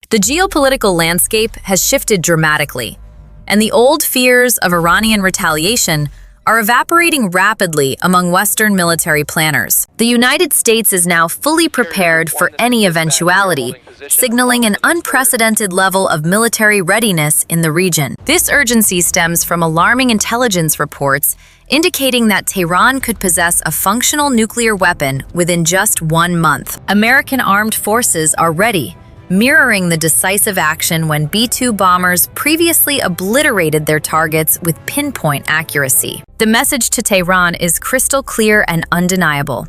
The geopolitical landscape has shifted dramatically, and the old fears of Iranian retaliation are evaporating rapidly among Western military planners. The United States is now fully prepared for any eventuality, signaling an unprecedented level of military readiness in the region. This urgency stems from alarming intelligence reports indicating that Tehran could possess a functional nuclear weapon within just 1 month. American armed forces are ready, mirroring the decisive action when B-2 bombers previously obliterated their targets with pinpoint accuracy. The message to Tehran is crystal clear and undeniable.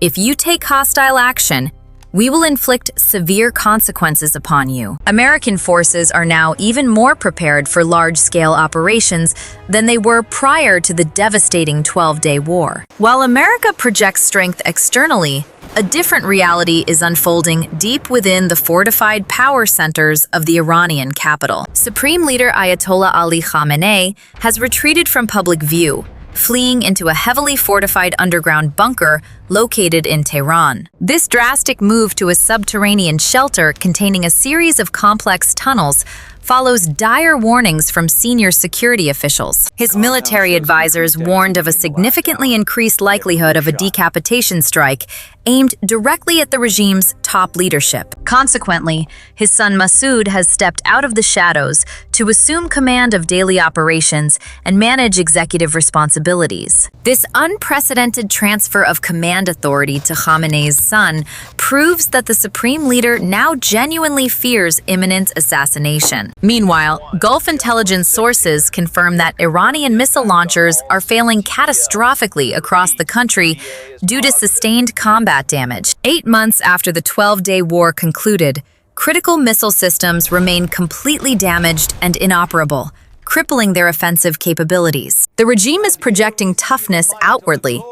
If you take hostile action, we will inflict severe consequences upon you. American forces are now even more prepared for large-scale operations than they were prior to the devastating 12-day war. While America projects strength externally, a different reality is unfolding deep within the fortified power centers of the Iranian capital. Supreme Leader Ayatollah Ali Khamenei has retreated from public view, fleeing into a heavily fortified underground bunker located in Tehran. This drastic move to a subterranean shelter containing a series of complex tunnels follows dire warnings from senior security officials. His military advisors warned of a significantly increased likelihood of a decapitation strike aimed directly at the regime's top leadership. Consequently, his son Masoud has stepped out of the shadows to assume command of daily operations and manage executive responsibilities. This unprecedented transfer of command authority to Khamenei's son proves that the supreme leader now genuinely fears imminent assassination. Meanwhile, Gulf intelligence sources confirm that Iranian missile launchers are failing catastrophically across the country due to sustained combat damage. 8 months after the 12-day war concluded, critical missile systems remain completely damaged and inoperable, crippling their offensive capabilities. The regime is projecting toughness outwardly,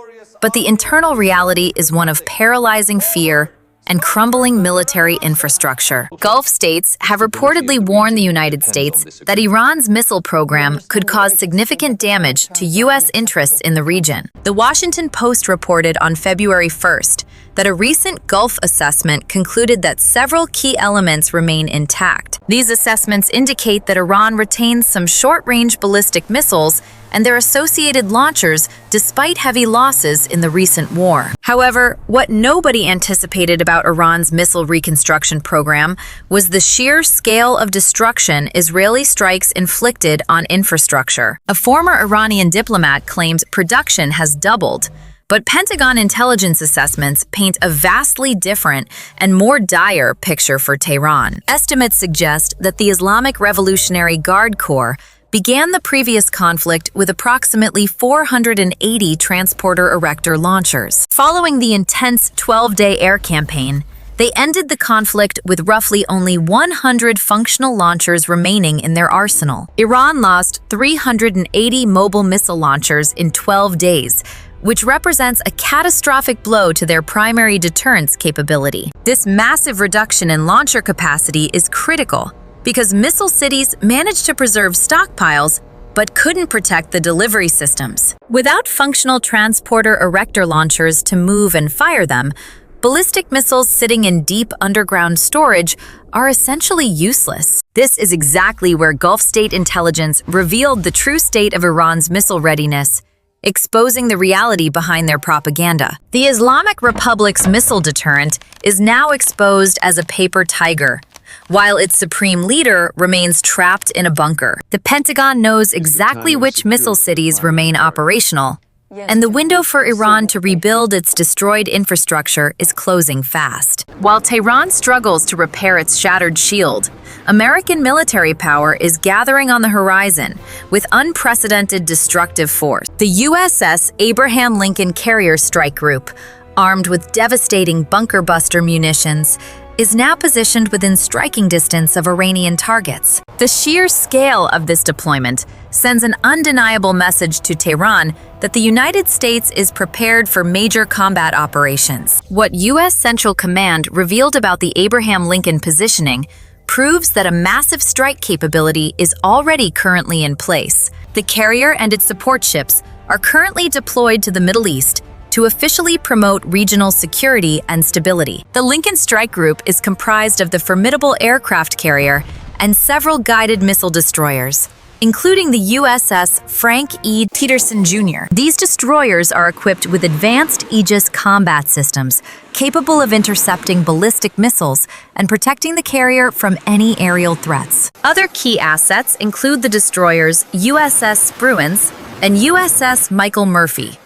but the internal reality is one of paralyzing fear and crumbling military infrastructure. Gulf states have reportedly warned the United States that Iran's missile program could cause significant damage to U.S. interests in the region. The Washington Post reported on February 1st that a recent Gulf assessment concluded that several key elements remain intact. These assessments indicate that Iran retains some short-range ballistic missiles and their associated launchers despite heavy losses in the recent war. However, what nobody anticipated about Iran's missile reconstruction program was the sheer scale of destruction Israeli strikes inflicted on infrastructure. A former Iranian diplomat claims production has doubled, but Pentagon intelligence assessments paint a vastly different and more dire picture for Tehran. Estimates suggest that the Islamic Revolutionary Guard Corps began the previous conflict with approximately 480 transporter-erector launchers. Following the intense 12-day air campaign, they ended the conflict with roughly only 100 functional launchers remaining in their arsenal. Iran lost 380 mobile missile launchers in 12 days, which represents a catastrophic blow to their primary deterrence capability. This massive reduction in launcher capacity is critical because missile cities managed to preserve stockpiles but couldn't protect the delivery systems. Without functional transporter-erector launchers to move and fire them, ballistic missiles sitting in deep underground storage are essentially useless. This is exactly where Gulf state intelligence revealed the true state of Iran's missile readiness, exposing the reality behind their propaganda. The Islamic Republic's missile deterrent is now exposed as a paper tiger, while its supreme leader remains trapped in a bunker. The Pentagon knows exactly which missile cities remain operational, and the window for Iran to rebuild its destroyed infrastructure is closing fast. While Tehran struggles to repair its shattered shield, American military power is gathering on the horizon with unprecedented destructive force. The USS Abraham Lincoln Carrier Strike Group, armed with devastating bunker-buster munitions, is now positioned within striking distance of Iranian targets. The sheer scale of this deployment sends an undeniable message to Tehran that the United States is prepared for major combat operations. What U.S. Central Command revealed about the Abraham Lincoln positioning proves that a massive strike capability is already currently in place. The carrier and its support ships are currently deployed to the Middle East to officially promote regional security and stability. The Lincoln Strike Group is comprised of the formidable aircraft carrier and several guided missile destroyers, including the USS Frank E. Peterson Jr. These destroyers are equipped with advanced Aegis combat systems, capable of intercepting ballistic missiles and protecting the carrier from any aerial threats. Other key assets include the destroyers USS Spruance and USS Michael Murphy,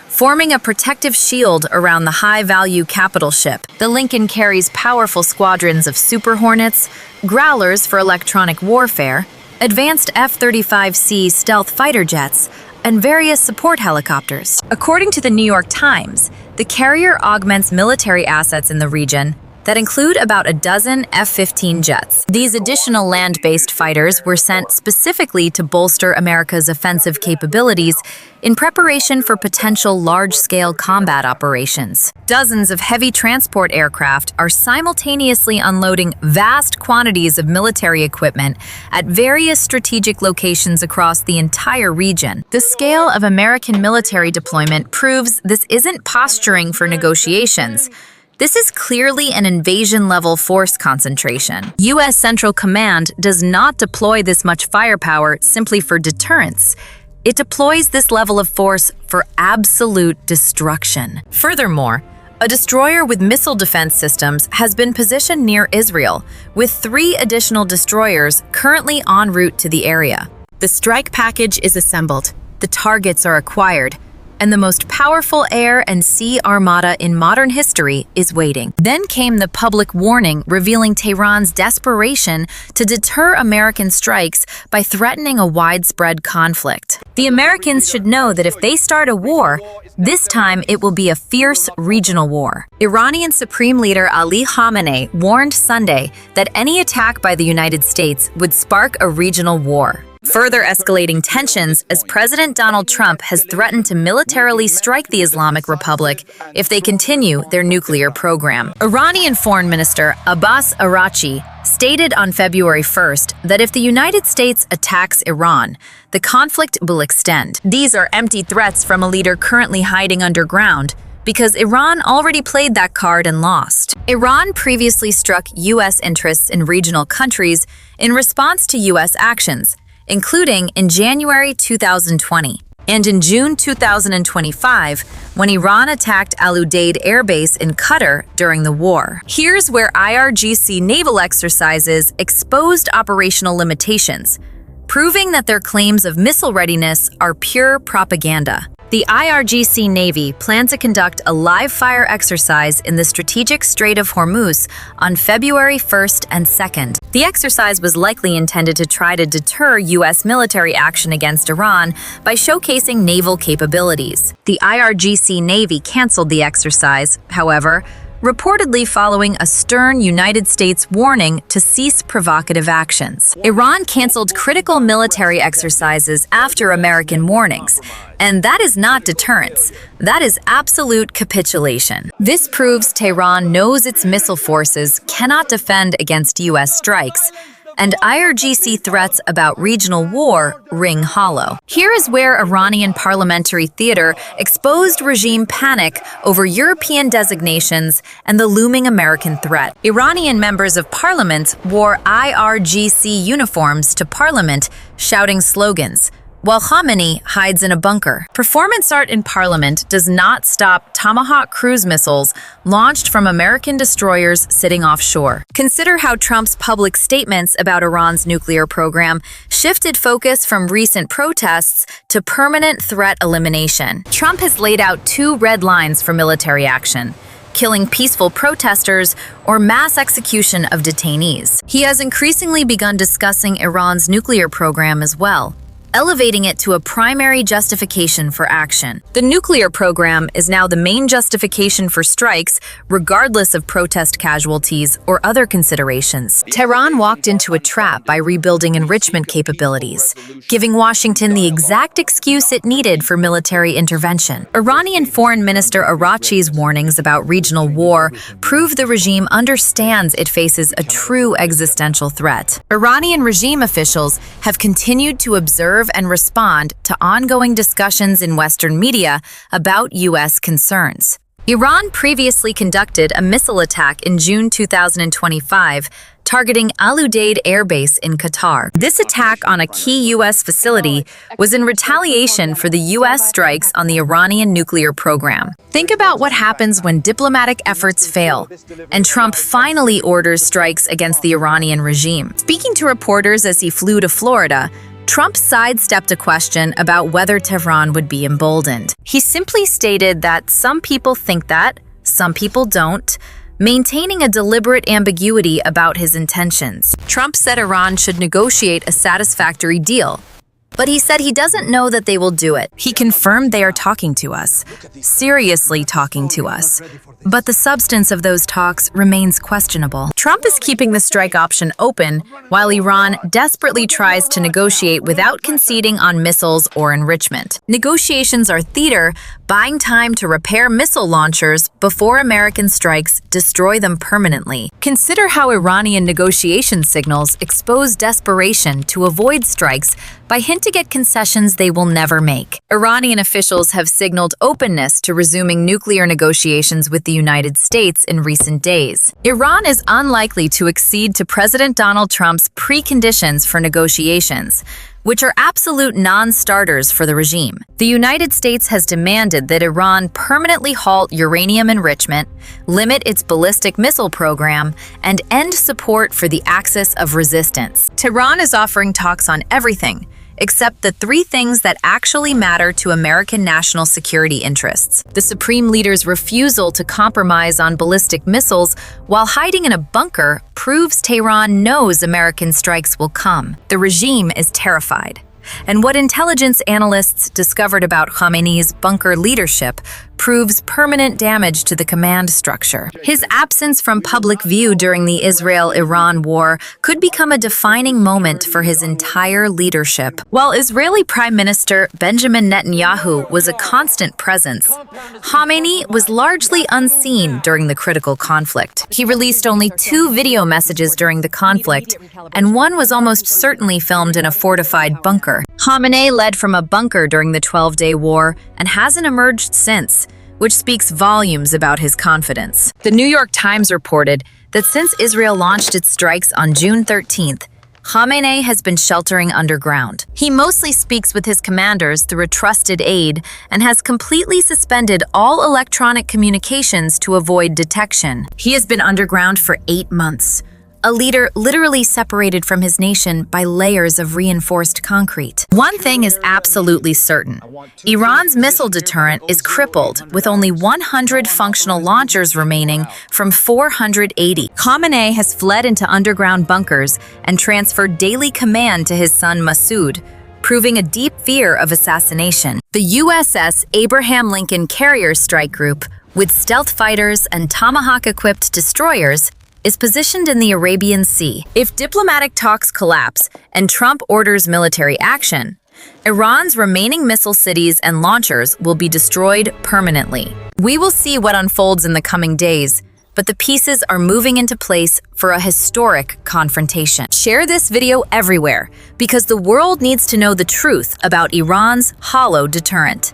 forming a protective shield around the high-value capital ship. The Lincoln carries powerful squadrons of Super Hornets, Growlers for electronic warfare, advanced F-35C stealth fighter jets, and various support helicopters. According to the New York Times, the carrier augments military assets in the region that include about a dozen F-15 jets. These additional land-based fighters were sent specifically to bolster America's offensive capabilities in preparation for potential large-scale combat operations. Dozens of heavy transport aircraft are simultaneously unloading vast quantities of military equipment at various strategic locations across the entire region. The scale of American military deployment proves this isn't posturing for negotiations. This is clearly an invasion-level force concentration. U.S. Central Command does not deploy this much firepower simply for deterrence. It deploys this level of force for absolute destruction. Furthermore, a destroyer with missile defense systems has been positioned near Israel, with 3 additional destroyers currently en route to the area. The strike package is assembled, the targets are acquired, and the most powerful air and sea armada in modern history is waiting. Then came the public warning revealing Tehran's desperation to deter American strikes by threatening a widespread conflict. The Americans should know that if they start a war, this time it will be a fierce regional war. Iranian Supreme Leader Ali Khamenei warned Sunday that any attack by the United States would spark a regional war, further escalating tensions as President Donald Trump has threatened to militarily strike the Islamic Republic if they continue their nuclear program. Iranian Foreign Minister Abbas Araghchi stated on February 1st that if the United States attacks Iran, the conflict will extend. These are empty threats from a leader currently hiding underground, because Iran already played that card and lost. Iran previously struck U.S. interests in regional countries in response to U.S. actions, including in January 2020 and in June 2025 when Iran attacked Al Udeid Air Base in Qatar during the war. Here's where IRGC naval exercises exposed operational limitations, proving that their claims of missile readiness are pure propaganda. The IRGC Navy plans to conduct a live-fire exercise in the strategic Strait of Hormuz on February 1st and 2nd. The exercise was likely intended to try to deter U.S. military action against Iran by showcasing naval capabilities. The IRGC Navy canceled the exercise, however, reportedly following a stern United States warning to cease provocative actions. Iran canceled critical military exercises after American warnings, and that is not deterrence. That is absolute capitulation. This proves Tehran knows its missile forces cannot defend against U.S. strikes, and IRGC threats about regional war ring hollow. Here is where Iranian parliamentary theater exposed regime panic over European designations and the looming American threat. Iranian members of parliament wore IRGC uniforms to parliament, shouting slogans, while Khamenei hides in a bunker. Performance art in parliament does not stop Tomahawk cruise missiles launched from American destroyers sitting offshore. Consider how Trump's public statements about Iran's nuclear program shifted focus from recent protests to permanent threat elimination. Trump has laid out 2 red lines for military action: killing peaceful protesters or mass execution of detainees. He has increasingly begun discussing Iran's nuclear program as well, elevating it to a primary justification for action. The nuclear program is now the main justification for strikes, regardless of protest casualties or other considerations. Tehran walked into a trap by rebuilding enrichment capabilities, giving Washington the exact excuse it needed for military intervention. Iranian Foreign Minister Araghchi's warnings about regional war prove the regime understands it faces a true existential threat. Iranian regime officials have continued to observe observe and respond to ongoing discussions in Western media about U.S. concerns. Iran previously conducted a missile attack in June 2025, targeting Al Udeid Air Base in Qatar. This attack on a key U.S. facility was in retaliation for the U.S. strikes on the Iranian nuclear program. Think about what happens when diplomatic efforts fail, and Trump finally orders strikes against the Iranian regime. Speaking to reporters as he flew to Florida, Trump sidestepped a question about whether Tehran would be emboldened. He simply stated that some people think that, some people don't, maintaining a deliberate ambiguity about his intentions. Trump said Iran should negotiate a satisfactory deal, but he said he doesn't know that they will do it. He confirmed they are talking to us, seriously talking to us, but the substance of those talks remains questionable. Trump is keeping the strike option open while Iran desperately tries to negotiate without conceding on missiles or enrichment. Negotiations are theater, buying time to repair missile launchers before American strikes destroy them permanently. Consider how Iranian negotiation signals expose desperation to avoid strikes by hinting at concessions they will never make. Iranian officials have signaled openness to resuming nuclear negotiations with the United States in recent days. Iran is unlikely to accede to President Donald Trump's preconditions for negotiations, which are absolute non-starters for the regime. The United States has demanded that Iran permanently halt uranium enrichment, limit its ballistic missile program, and end support for the axis of resistance. Tehran is offering talks on everything, except the three things that actually matter to American national security interests. The Supreme Leader's refusal to compromise on ballistic missiles while hiding in a bunker proves Tehran knows American strikes will come. The regime is terrified. And what intelligence analysts discovered about Khamenei's bunker leadership proves permanent damage to the command structure. His absence from public view during the Israel-Iran war could become a defining moment for his entire leadership. While Israeli Prime Minister Benjamin Netanyahu was a constant presence, Khamenei was largely unseen during the critical conflict. He released only 2 video messages during the conflict, and one was almost certainly filmed in a fortified bunker. Khamenei led from a bunker during the 12-day war and hasn't emerged since, which speaks volumes about his confidence. The New York Times reported that since Israel launched its strikes on June 13th, Khamenei has been sheltering underground. He mostly speaks with his commanders through a trusted aide and has completely suspended all electronic communications to avoid detection. He has been underground for 8 months. A leader literally separated from his nation by layers of reinforced concrete. One thing is absolutely certain. Iran's missile deterrent is crippled, with only 100 functional launchers remaining from 480. Khamenei has fled into underground bunkers and transferred daily command to his son Masoud, proving a deep fear of assassination. The USS Abraham Lincoln Carrier Strike Group, with stealth fighters and Tomahawk-equipped destroyers, is positioned in the Arabian Sea. If diplomatic talks collapse and Trump orders military action, Iran's remaining missile cities and launchers will be destroyed permanently. We will see what unfolds in the coming days, but the pieces are moving into place for a historic confrontation. Share this video everywhere, because the world needs to know the truth about Iran's hollow deterrent.